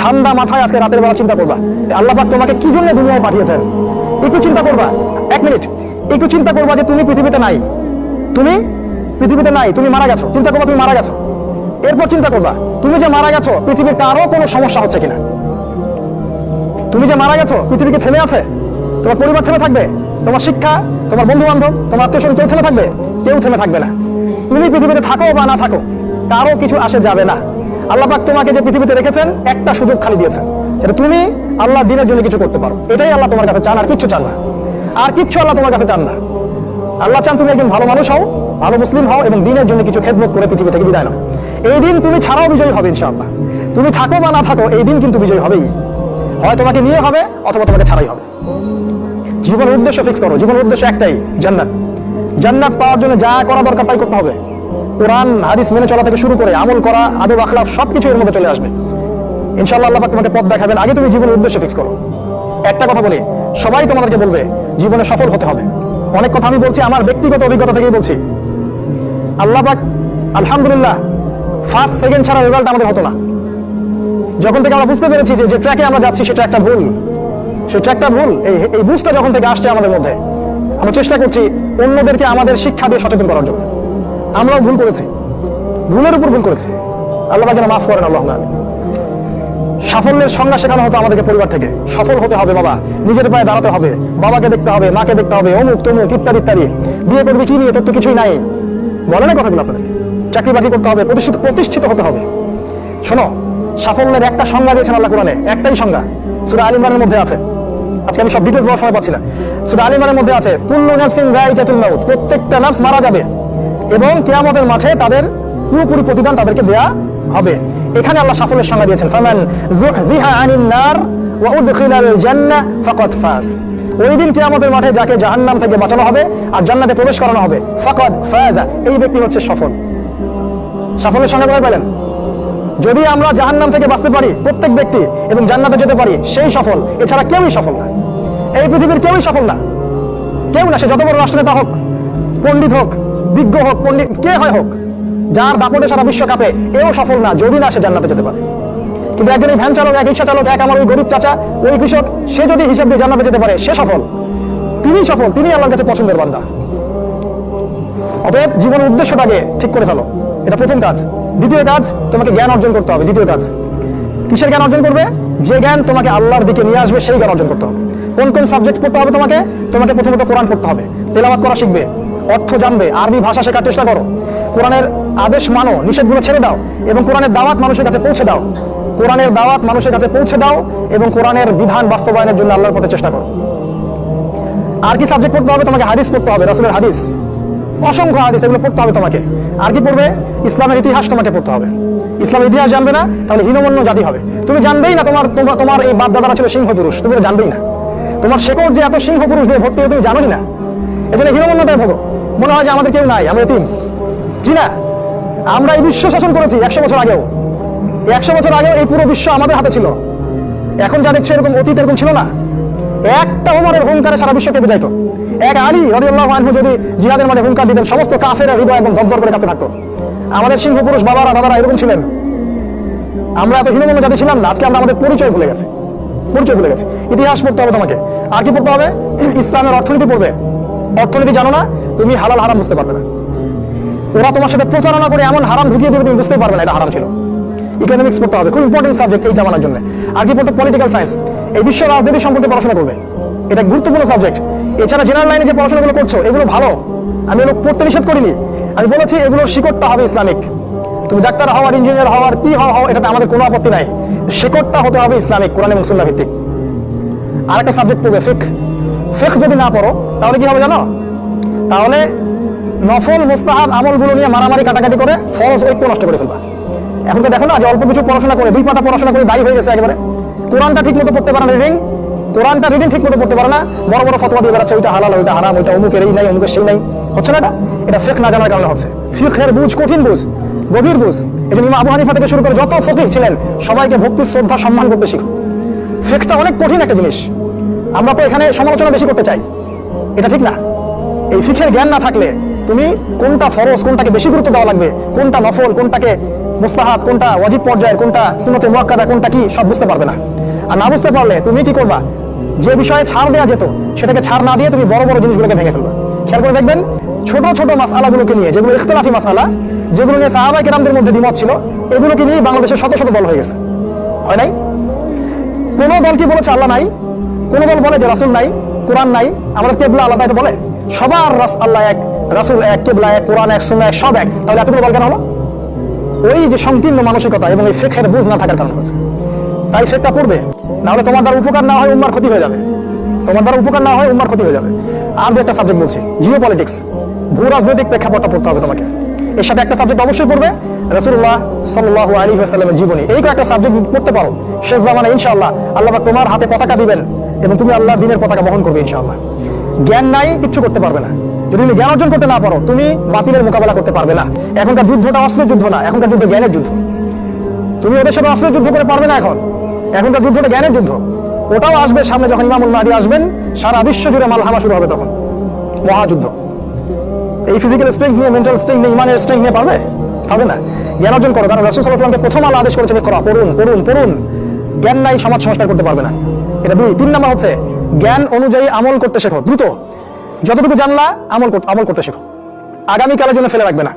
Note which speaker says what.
Speaker 1: ঠান্ডা মাথায় আজকে রাতের বেলা চিন্তা করবা আল্লাহ পাক তোমাকে কি জন্য দুনিয়ায় পাঠিয়েছেন। একটু চিন্তা করবা, 1 মিনিট একটু চিন্তা করবা যে তুমি পৃথিবীতে নাই, তুমি পৃথিবীতে নাই, তুমি মারা গেছো। চিন্তা করবা তুমি মারা গেছো। এরপর চিন্তা করবা তুমি যে মারা গেছো পৃথিবীর কারো কোনো সমস্যা হচ্ছে কিনা। তুমি যে মারা গেছো পৃথিবী কি থেমে আছে? তোমার পরিবার থেমে থাকবে? তোমার শিক্ষা, তোমার বন্ধু বান্ধব, তোমার আত্মীয় স্বজন কেউ থেমে থাকবে? কেউ থেমে থাকবে না। তুমি পৃথিবীতে থাকো বা না থাকো কারো কিছু আসে যাবে না। আল্লাহ পাক তোমাকে যে পৃথিবীতে রেখেছেন একটা সুযোগ খালি দিয়েছেন, সেটা তুমি আল্লাহ দ্বীনের জন্য কিছু করতে পারো। এটাই আল্লাহ তোমার কাছে চান, আর কিচ্ছু চান না। আর কিচ্ছু আল্লাহ তোমার কাছে চান না। আল্লাহ চান তুমি একজন ভালো মানুষ হও, ভালো মুসলিম হও এবং দ্বীনের জন্য কিছু খেদমত করে পৃথিবী থেকে বিদায় নাও। এই দিন তুমি ছাড়াও বিজয়ী হবে ইনশাআল্লাহ। তুমি থাকো বা না থাকো এই দিন কিন্তু বিজয়ী হবেই। হয় তোমাকে নিয়ে হবে অথবা তোমাকে ছাড়াই হবে। জীবনের উদ্দেশ্য ফিক্স করো। জীবনের উদ্দেশ্য একটাই, জান্নাত। জান্নাত পাওয়ার জন্য যা করা দরকার তাই করতে হবে। কোরআন হাদিস মেনে চলা থেকে শুরু করে আমল করা, আদব আখলাক সবকিছু এর মধ্যে চলে আসবে ইনশাআল্লাহ। আল্লাহ পাক তোমাকে পথ দেখাবেন। আগে তুমি জীবনের উদ্দেশ্য ফিক্স করো। একটা কথা বলি, সবাই তোমাদেরকে বলবে জীবনে সফল হতে হবে। অনেক কথা আমি বলছি আমার ব্যক্তিগত অভিজ্ঞতা থেকেই বলছি। আল্লাহ পাক আলহামদুলিল্লাহ ফার্স্ট সেকেন্ড ছাড়া রেজাল্ট আমাদের হতো না। যখন থেকে আমরা বুঝতে পেরেছি যে ট্র্যাকে আমরা যাচ্ছি সে ট্র্যাকটা ভুল, সে ট্র্যাকটা ভুল, এই বুঝটা যখন থেকে আসছে আমাদের মধ্যে, আমরা চেষ্টা করছি অন্যদেরকে আমাদের শিক্ষা দিয়ে সচেতন করার জন্য। আমরাও ভুল করেছি, ভুলের উপর ভুল করেছি। আল্লাহ পাক যেন মাফ করেন। আল্লাহুম্মা আমিন। সাফল্যের সংজ্ঞা শেখানো হতো আমাদেরকে পরিবার থেকে। সফল হতে হবে বাবা, নিজের পায়ে দাঁড়াতে হবে, বাবাকে দেখতে হবে, মাকে দেখতে হবে, অমুক তমুক ইত্যাদি ইত্যাদি। বিয়ে করবি কি নিয়ে, তোর তো কিছুই নাই, বলে না কথাগুলো আপনাদেরকে। চাকরি বাকরি করতে হবে, প্রতিষ্ঠিত হতে হবে। শোনো, সাফল্যের একটা সংজ্ঞা দিয়েছেন আল্লাহ কোরআনে, একটাই সংজ্ঞা, সূরা আল ইমরানের মধ্যে আছে। আজকে আমি সব ডিটেইলস বলার সময় পাচ্ছি না। সূরা আল ইমরানের মধ্যে আছে কুল্লু নাফসিন যায়িকাতুল মাউত, প্রত্যেকটা নফস মারা যাবে এবং কিয়ামতের মাঠে তাদের পুরোপুরি প্রতিদান তাদেরকে দেয়া হবে। এখানে আল্লাহ সাফল্যের সংজ্ঞা দিয়েছেন, ফামান যুহজিহা আনিন নার ওয়া উদখিলাল জান্নাহ ফাকাদ ফাজ। ওই দিন কিয়ামতের মাঠে যাকে জাহান্নাম থেকে বাঁচানো হবে আর জান্নাতে প্রবেশ করানো হবে, ফাকাদ ফাজা, এই ব্যক্তি হচ্ছে সফল। সাফল্যের সংজ্ঞা কোথায় পেলেন? যদি আমরা জাহান্নাম থেকে বাঁচতে পারি প্রত্যেক ব্যক্তি এবং জান্নাতে যেতে পারি, সেই সফল। এছাড়া কেউই সফল না। এই পৃথিবীর কেউই সফল না, কেউ না। সে যত বড় রাষ্ট্রনেতা হোক, পণ্ডিত হোক, বিজ্ঞ হোক, পণ্ডিত কে হয় হোক, যার দাপটে সারা বিশ্ব কাঁপে, এও সফল না যদি না সে জান্নাতে যেতে পারে। কিন্তু একজন ভ্যান চালক, এক রিক্সা চালক, এক আমার ওই গরিব চাচা, ওই কৃষক, সে যদি হিসাব দিয়ে জান্নাতে যেতে পারে, সে সফল। তিনি সফল, তিনি আল্লাহর কাছে পছন্দের বান্দা। অতএব জীবনের উদ্দেশ্যটাকে ঠিক করে ফেলো, এটা প্রথম কাজ। দ্বিতীয় কাজ, তোমাকে জ্ঞান অর্জন করতে হবে। দ্বিতীয় কাজ, কিসের জ্ঞান অর্জন করবে? যে জ্ঞান তোমাকে আল্লাহর দিকে নিয়ে আসবে সেই জ্ঞান অর্জন করতে হবে। কোন কোন সাবজেক্ট পড়তে হবে তোমাকে? তোমাকে প্রথমত কোরআন পড়তে হবে, তেলাওয়াত করা শিখবে, অর্থ জানবে, আরবি ভাষা শেখার চেষ্টা করো, কোরআনের আদেশ মানো, নিষেধগুলো ছেড়ে দাও এবং কোরআনের দাওয়াত মানুষের কাছে পৌঁছে দাও। কোরআনের দাওয়াত মানুষের কাছে পৌঁছে দাও এবং কোরআনের বিধান বাস্তবায়নের জন্য আল্লাহর পথে চেষ্টা করো। আর কি সাবজেক্ট পড়তে হবে? তোমাকে হাদিস পড়তে হবে, রাসূলের হাদিস, অসংখ্য হাদিস, এগুলো পড়তে হবে তোমাকে। আর কি পড়বে? ইসলামের ইতিহাস তোমাকে পড়তে হবে। ইসলামের ইতিহাস জানবে না তাহলে হীনমন্য জাতি হবে। তুমি জানবেই না তোমার এই বাপ দাদারা ছিল সিংহ পুরুষ, তুমি জানবেই না। তোমার শেকড় যে এত সিংহ পুরুষ দিয়ে ভর্তি, তুমি জানোই না। এজন্য হীনমন্যতায় ভোগো, মনে হয় যে আমাদের কেউ নাই, আমরা এতিম। জি না, আমরা এই বিশ্ব শাসন করেছি 100 বছর আগেও। 100 বছর আগেও এই পুরো বিশ্ব আমাদের হাতে ছিল। এখন যা দেখছো এরকম অতীত এরকম ছিল না। একটা ওমরের হুঙ্কারে সারা বিশ্ব কেঁপে যাইতো। এক আলী রাদিয়াল্লাহু আনহু যদি জিহাদের মাঠে হুঙ্কার দিতেন, সমস্ত কাফের হৃদয় একদম দরদর করে কাঁপতে থাকতো। আমাদের সিংহ পুরুষ বাবারা দাদারা এরকম ছিলেন। আমরা এত হীনমন্য জাতি ছিলাম না। আজকে আমরা আমাদের পরিচয় ভুলে গেছি, পরিচয় ভুলে গেছি। ইতিহাস পড়তে হবে তোমাকে। আর কি পড়তে হবে? ইসলামের অর্থনীতি পড়বে। অর্থনীতি জানো না, তুমি হালাল হারাম বুঝতে পারবে না। ওরা তোমার সাথে প্রচারণা করে এমন হারাম ঢুকিয়ে দেবে তুমি বুঝতে পারবে না এটা হারাম ছিল। ইকোনমিক্স পড়তে হবে, খুব ইম্পর্টেন্ট সাবজেক্ট এই জামানার জন্য। আর কি পড়তে? পলিটিক্যাল সায়েন্স, এই বিশ্ব রাজনীতি সম্পর্কে পড়াশোনা করবে, এটা গুরুত্বপূর্ণ সাবজেক্ট। এছাড়া জেনারেল লাইনে যে পড়াশোনাগুলো করছো এগুলো ভালো, আমি এগুলো পড়তে নিষেধ করিনি। আমি বলেছি এগুলোর শিকড়টা হবে ইসলামিক। তুমি ডাক্তার হওয়ার, ইঞ্জিনিয়ার হওয়ার, কি হও, এটাতে আমাদের কোনো আপত্তি নাই। শিকড়টা হতে হবে ইসলামিক, কোরআন এবং সুন্নাহ ভিত্তিক। আর একটা সাবজেক্ট পড়বে ফিকহ। ফিকহ যদি না পড়ো তাহলে কি হবে জানো? তাহলে নফল মুস্তাহাব আমলগুলো নিয়ে মারামারি কাটাকাটি করে ফরজ ঐক্য নষ্ট করে ফেলবা। এখন তো দেখো না যে অল্প কিছু পড়াশোনা করে, 2 পাতা পড়াশোনা করে দায়ী হয়ে গেছে একেবারে। কোরআনটা ঠিক মতো পড়তে পারে না, কোরআনটা রিডিং ঠিক মতো পড়তে পারে না, বড় বড় ফতোয়া দিয়ে বেড়াচ্ছে, ওইটা হালাল, ওইটা হারাম, ওইটা অমুকের এই নাই, অমুকের সেই নাই। হচ্ছে না এটা ফিকহ না জানার কারণে হচ্ছে। ফিকহের বুঝ কঠিন বুঝ, গভীর বুঝ। এই জন্য ইমাম আবু হানিফা থেকে শুরু করে যত ফকিহ ছিলেন সবাইকে ভক্তি, শ্রদ্ধা, সম্মান করতে শিখো। ফিকহটা অনেক কঠিন একটা জিনিস। আমরা তো এখানে সমালোচনা বেশি করতে চাই, এটা ঠিক না। এই ফিকহের জ্ঞান না থাকলে তুমি কোনটা ফরজ, কোনটাকে বেশি গুরুত্ব দেওয়া লাগবে, কোনটা নফল, কোনটাকে মুস্তাহাব কোনটা, ওয়াজিব পর্যায়ের কোনটা, সুন্নতে মুআক্কাদা কোনটা কি সব বুঝতে পারবে না। আর না বুঝতে পারলে তুমি কি করবা, যে বিষয়ে ছাড় দেওয়া যেত সেটাকে ছাড় না দিয়ে তুমি বড় বড় জিনিসগুলোকে ভেঙে ফেলবা। খেয়াল করে দেখবেন ছোট ছোট মাসআলাগুলোকে নিয়ে, যেগুলো ইখতিলাফি মাসআলা, যেগুলো নিয়ে সাহাবায়ে কেরামদের মধ্যে দ্বিমত ছিল, এগুলোকে নিয়ে বাংলাদেশের শত শত দল হয়ে গেছে। হয় নাই? কোন দল কি বলেছে আল্লাহ নাই? কোন দল বলে যে রাসূল নাই, কোরআন নাই, আমাদের কিবলা আলাদা, এটা বলে? সবার আল্লাহ এক, রাসূল এক, কিবলা এক, কোরআন এক, সুন্নাহ এক, সব এক। তাহলে এতগুলো বল কেন হলো? ওই যে সংকীর্ণ মানসিকতা এবং এই ফিকহের বুঝ না থাকার কারণে হচ্ছে। তাই ফিকটা পড়বে, না হলে তোমার দ্বারা উপকার না হয় উম্মার ক্ষতি হয়ে যাবে। তোমার দ্বারা উপকার না হয় উম্মার ক্ষতি হয়ে যাবে। আর দু একটা সাবজেক্ট বলছি, জিও পলিটিক্স, ভূ রাজনৈতিক প্রেক্ষাপটটা পড়তে হবে তোমাকে। এর সাথে একটা সাবজেক্ট অবশ্যই পড়বে রাসূলুল্লাহ সাল্লাল্লাহু আলাইহি ওয়াসাল্লামের জীবনী। এই কয়েকটা সাবজেক্ট পড়তে পারো, শেষ জামানায় ইনশাআল্লাহ আল্লাহ পাক তোমার হাতে পতাকা দিবেন এবং তুমি আল্লাহর দ্বীনের পতাকা বহন করবে ইনশাআল্লাহ। জ্ঞান নাই, কিচ্ছু করতে পারবে না। যদি তুমি জ্ঞান অর্জন করতে না পারো, তুমি বাতিলের মোকাবেলা করতে পারবে না। এখনকার যুদ্ধটা অস্ত্রের যুদ্ধ না, এখনকার যুদ্ধ জ্ঞানের যুদ্ধ। তুমি ওদের সাথে অস্ত্রের যুদ্ধ করে পারবে না এখন। এখনকার যুদ্ধটা জ্ঞানের যুদ্ধ। ওটাও আসবে সামনে, যখন ইমামুল মাহদী আসবেন, সারা বিশ্ব জুড়ে মালহামা শুরু হবে, তখন মহাযুদ্ধ। এই ফিজিক্যাল স্ট্রেংথ নিয়ে, মেন্টাল স্ট্রেংথ নিয়ে, ইমানের স্ট্রেংথ নিয়ে পারবে? হবে না। জ্ঞান অর্জন করো, কারণ রাসূল সাল্লাল্লাহু আলাইহি ওয়াসাল্লামকে প্রথম আল্লাহ আদেশ করেছে ইকরা, পড়ুন পড়ুন পড়ুন। জ্ঞান নাই, সমাজ সংস্কার করতে পারবে না। এটা দুই। তিন নাম্বার হচ্ছে জ্ঞান অনুযায়ী আমল করতে শেখো দ্রুত। যতটুকু জানলা আমল করতে শেখো, আগামীকালের জন্য ফেলে রাখবে না।